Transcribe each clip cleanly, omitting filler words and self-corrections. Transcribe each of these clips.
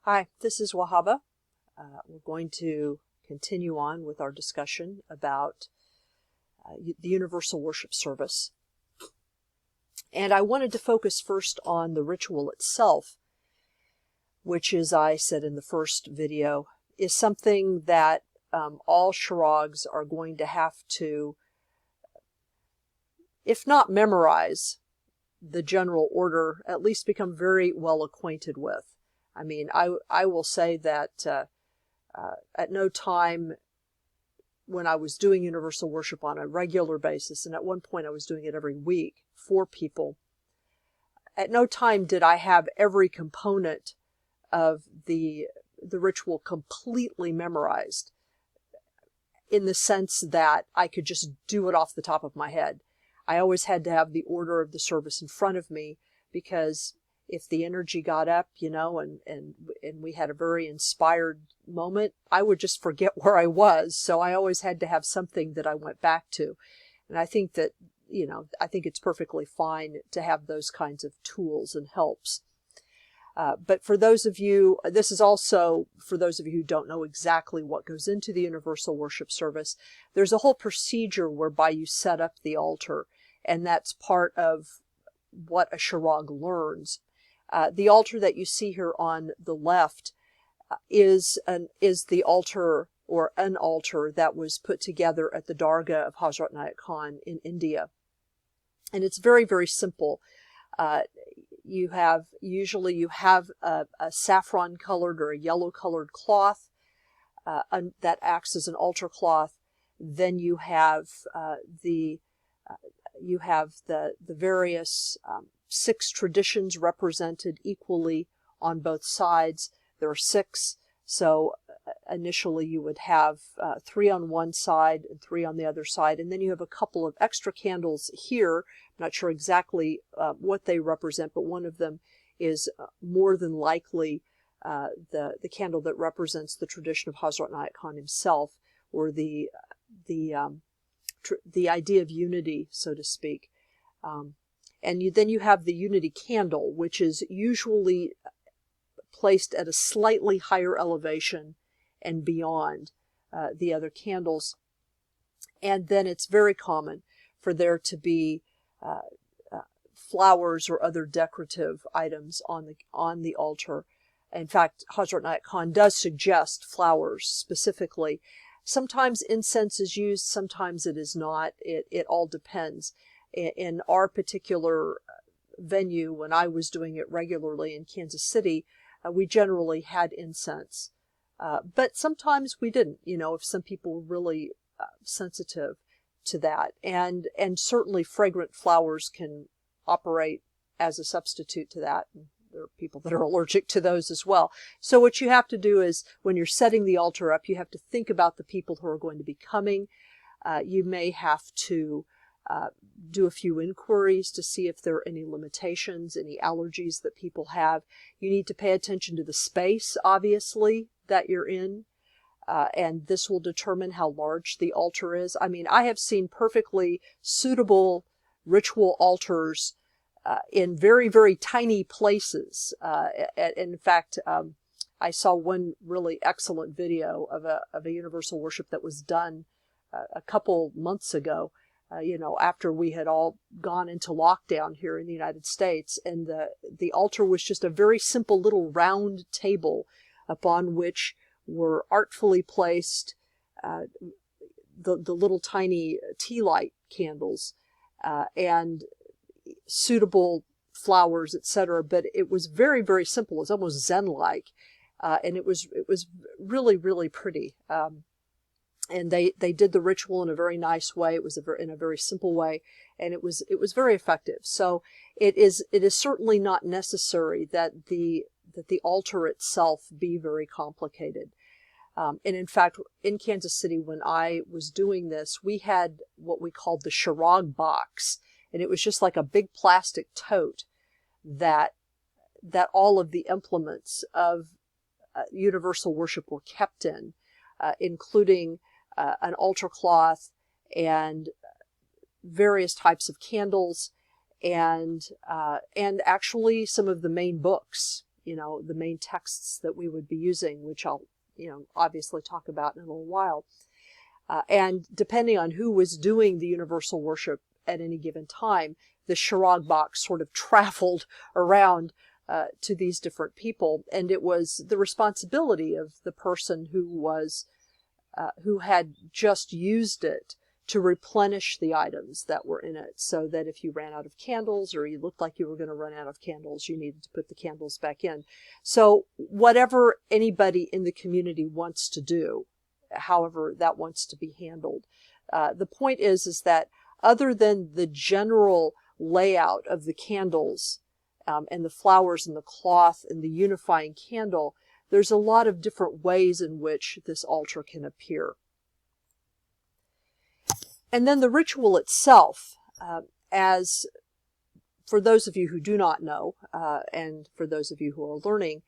Hi, this is Wahaba. We're going to continue on with our discussion about the Universal Worship Service. And I wanted to focus first on the ritual itself, which, as I said in the first video, is something that all Shirags are going to have to, if not memorize the general order, at least become very well acquainted with. I mean, I will say that at no time when I was doing universal worship on a regular basis, and at one point I was doing it every week for people, at no time did I have every component of the ritual completely memorized, in the sense that I could just do it off the top of my head. I always had to have the order of the service in front of me, because if the energy got up, and we had a very inspired moment, I would just forget where I was. So I always had to have something that I went back to. And I think that, I think it's perfectly fine to have those kinds of tools and helps. But for those of you, this is also for those of you who don't know exactly what goes into the Universal Worship Service, there's a whole procedure whereby you set up the altar, and that's part of what a Shirag learns. The altar that you see here on the left is the altar, or an altar, that was put together at the Dargah of Hazrat Nayak Khan in India. And it's very, very simple. Usually you have a saffron colored or a yellow colored cloth that acts as an altar cloth. Then you have the various 6 traditions represented equally on both sides. There are 6, so initially you would have 3 on one side and 3 on the other side, and then you have a couple of extra candles here. I'm not sure exactly what they represent, but one of them is more than likely the candle that represents the tradition of Hazrat Nayak Khan himself, or the idea of unity, so to speak. And then you have the unity candle, which is usually placed at a slightly higher elevation and beyond the other candles. And then it's very common for there to be flowers or other decorative items on the altar. In fact, Hazrat Nayak Khan does suggest flowers specifically. Sometimes incense is used, sometimes it is not. It all depends. In our particular venue, when I was doing it regularly in Kansas City, we generally had incense. But sometimes we didn't, if some people were really sensitive to that. And certainly fragrant flowers can operate as a substitute to that. And there are people that are allergic to those as well. So what you have to do is, when you're setting the altar up, you have to think about the people who are going to be coming. You may have to do a few inquiries to see if there are any limitations, any allergies that people have. You need to pay attention to the space, obviously, that you're in, and this will determine how large the altar is. I mean, I have seen perfectly suitable ritual altars in very, very tiny places. In fact, I saw one really excellent video of a universal worship that was done a couple months ago, after we had all gone into lockdown here in the United States. And the altar was just a very simple little round table upon which were artfully placed the little tiny tea light candles and suitable flowers, etc. But it was very, very simple. It was almost Zen-like, and it was really, really pretty. And they did the ritual in a very nice way. It was in a very simple way, and it was very effective. So it is certainly not necessary that the altar itself be very complicated. And in fact, in Kansas City, when I was doing this, we had what we called the Shirag box, and it was just like a big plastic tote that all of the implements of universal worship were kept in, including an altar cloth and various types of candles, and actually some of the main books the main texts that we would be using, which I'll, obviously talk about in a little while. And depending on who was doing the universal worship at any given time, the Shirag box sort of traveled around to these different people, and it was the responsibility of the person who had just used it to replenish the items that were in it, so that if you ran out of candles or you looked like you were going to run out of candles, you needed to put the candles back in. So whatever anybody in the community wants to do, however that wants to be handled. The point is that other than the general layout of the candles and the flowers and the cloth and the unifying candle, there's a lot of different ways in which this altar can appear. And then the ritual itself, as for those of you who do not know, and for those of you who are learning,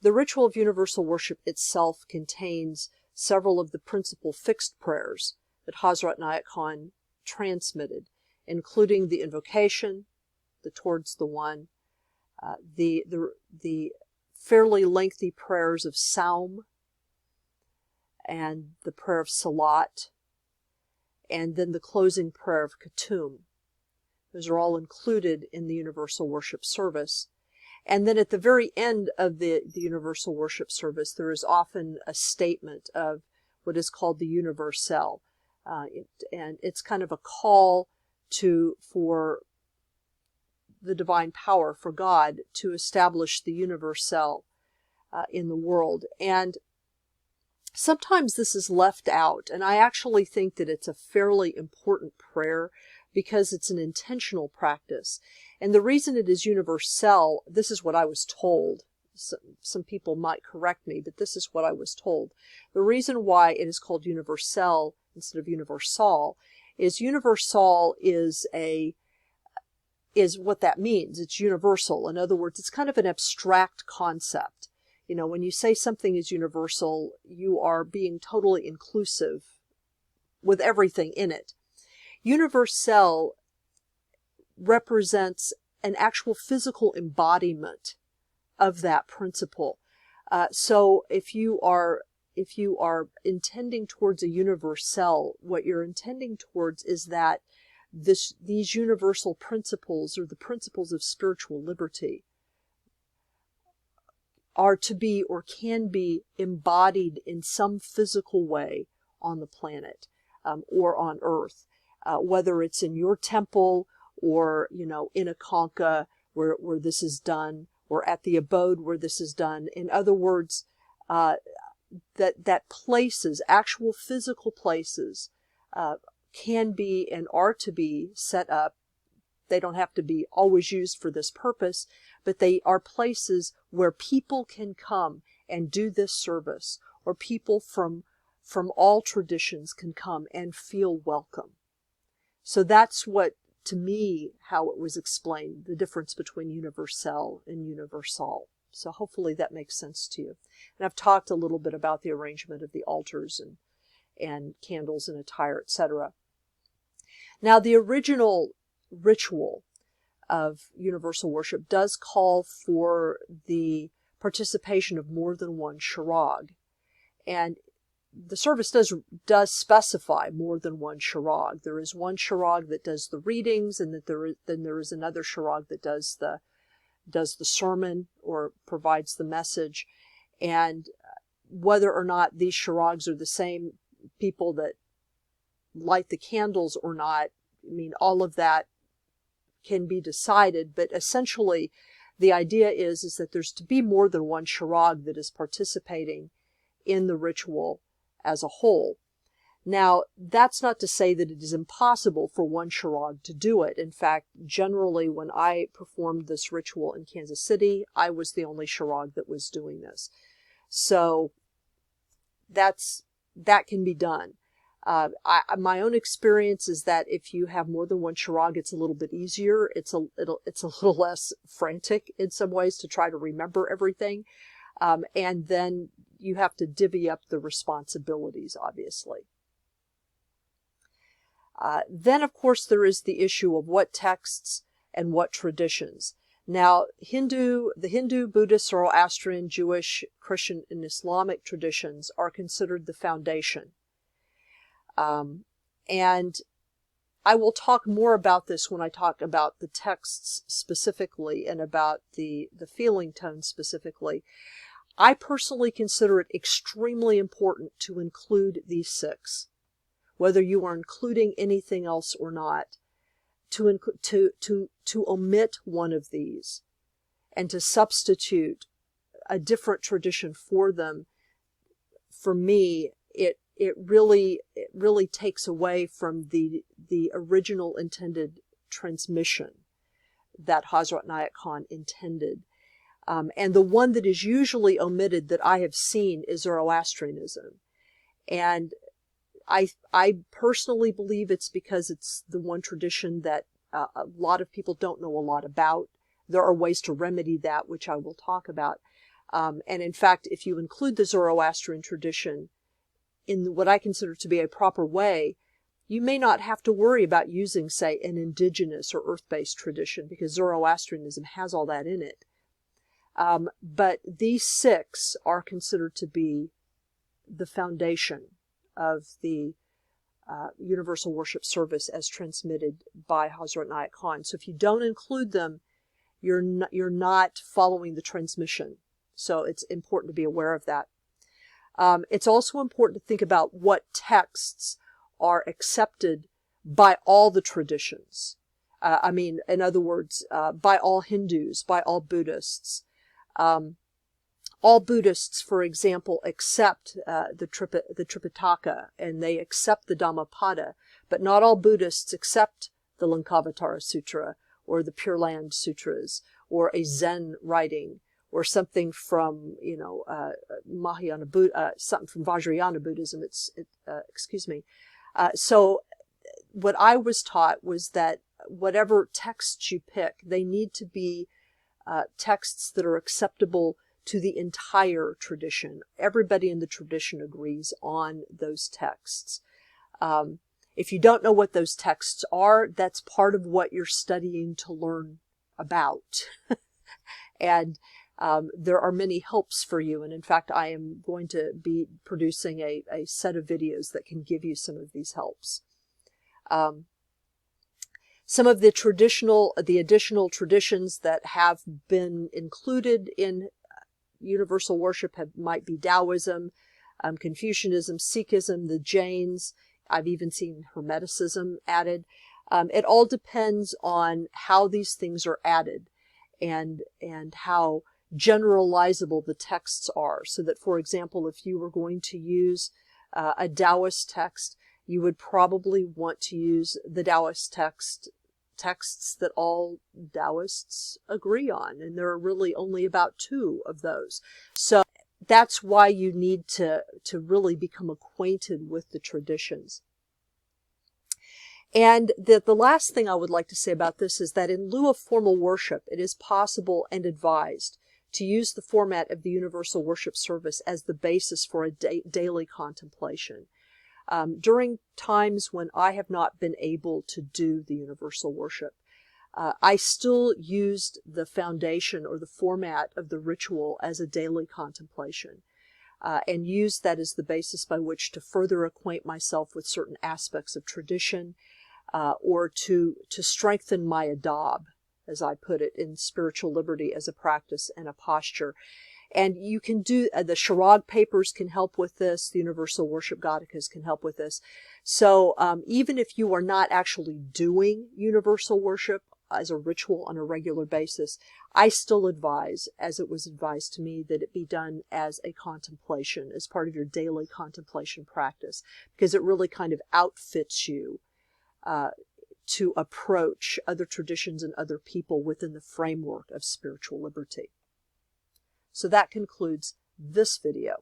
the ritual of universal worship itself contains several of the principal fixed prayers that Hazrat Nayak Khan transmitted, including the invocation, the Towards the One, the fairly lengthy prayers of Saum, and the prayer of Salat, and then the closing prayer of Khatum. Those are all included in the universal worship service. And then at the very end of the universal worship service, there is often a statement of what is called the Universal. And it's kind of a call for the divine power, for God, to establish the Universal in the world. And sometimes this is left out, and I actually think that it's a fairly important prayer because it's an intentional practice. And the reason it is universal, this is what I was told. Some people might correct me, but this is what I was told. The reason why it is called universal instead of universal is universal is what that means. It's universal. In other words, it's kind of an abstract concept. When you say something is universal, you are being totally inclusive with everything in it. Universal represents an actual physical embodiment of that principle. So if you are intending towards a universal, what you're intending towards is that these universal principles, or the principles of spiritual liberty, are to be or can be embodied in some physical way on the planet or on Earth, whether it's in your temple or in a concha where this is done, or at the abode where this is done. In other words, that places, actual physical places, can be and are to be set up. They don't have to be always used for this purpose, but they are places where people can come and do this service, or people from all traditions can come and feel welcome. So that's what, to me, how it was explained, the difference between universal and universal. So hopefully that makes sense to you. And I've talked a little bit about the arrangement of the altars and candles and attire, etc. Now, the original ritual of universal worship does call for the participation of more than one Shirag. And the service does specify more than one Shirag. There is one Shirag that does the readings, and then there is another Shirag that does the sermon or provides the message. And whether or not these Shirags are the same people that light the candles or not, all of that can be decided, but essentially the idea is that there's to be more than one Shirag that is participating in the ritual as a whole. Now, that's not to say that it is impossible for one Shirag to do it. In fact, generally when I performed this ritual in Kansas City, I was the only Shirag that was doing this. So that can be done. My own experience is that if you have more than one Shirag, it's a little bit easier. It's a little less frantic in some ways to try to remember everything. And then you have to divvy up the responsibilities, obviously. Then, of course, there is the issue of what texts and what traditions. Now, the Hindu, Buddhist, Zoroastrian, Jewish, Christian, and Islamic traditions are considered the foundation. And I will talk more about this when I talk about the texts specifically and about the feeling tone specifically. I personally consider it extremely important to include these 6, whether you are including anything else or not, to omit one of these and to substitute a different tradition for them. For me, it really takes away from the original intended transmission that Hazrat Nayak Khan intended. And the one that is usually omitted that I have seen is Zoroastrianism. And I personally believe it's because it's the one tradition that a lot of people don't know a lot about. There are ways to remedy that, which I will talk about. And in fact, if you include the Zoroastrian tradition in what I consider to be a proper way, you may not have to worry about using, say, an indigenous or earth-based tradition, because Zoroastrianism has all that in it. But these 6 are considered to be the foundation of the universal worship service as transmitted by Hazrat Nayak Khan. So if you don't include them, you're not following the transmission. So it's important to be aware of that. It's also important to think about what texts are accepted by all the traditions. In other words, by all Hindus, by all Buddhists. All Buddhists, for example, accept the Tripitaka, and they accept the Dhammapada, but not all Buddhists accept the Lankavatara Sutra, or the Pure Land Sutras, or a Zen writing, or something from, Mahayana Buddha, something from Vajrayana Buddhism. So what I was taught was that whatever texts you pick, they need to be texts that are acceptable to the entire tradition. Everybody in the tradition agrees on those texts. If you don't know what those texts are, that's part of what you're studying to learn about. And there are many helps for you. And in fact, I am going to be producing a set of videos that can give you some of these helps. Some of the additional traditions that have been included in universal worship might be Taoism, Confucianism, Sikhism, the Jains. I've even seen Hermeticism added. It all depends on how these things are added and how generalizable the texts are. So that, for example, if you were going to use a Taoist text, you would probably want to use the Taoist texts that all Taoists agree on, and there are really only about 2 of those. So that's why you need to really become acquainted with the traditions. And the last thing I would like to say about this is that in lieu of formal worship, it is possible and advised to use the format of the universal worship service as the basis for a daily contemplation. During times when I have not been able to do the universal worship, I still used the foundation or the format of the ritual as a daily contemplation, and used that as the basis by which to further acquaint myself with certain aspects of tradition, or to strengthen my adab, as I put it, in spiritual liberty as a practice and a posture. And you can do, the Shirag papers can help with this, the Universal Worship Gatikas can help with this. So even if you are not actually doing universal worship as a ritual on a regular basis, I still advise, as it was advised to me, that it be done as a contemplation, as part of your daily contemplation practice, because it really kind of outfits you to approach other traditions and other people within the framework of spiritual liberty. So that concludes this video.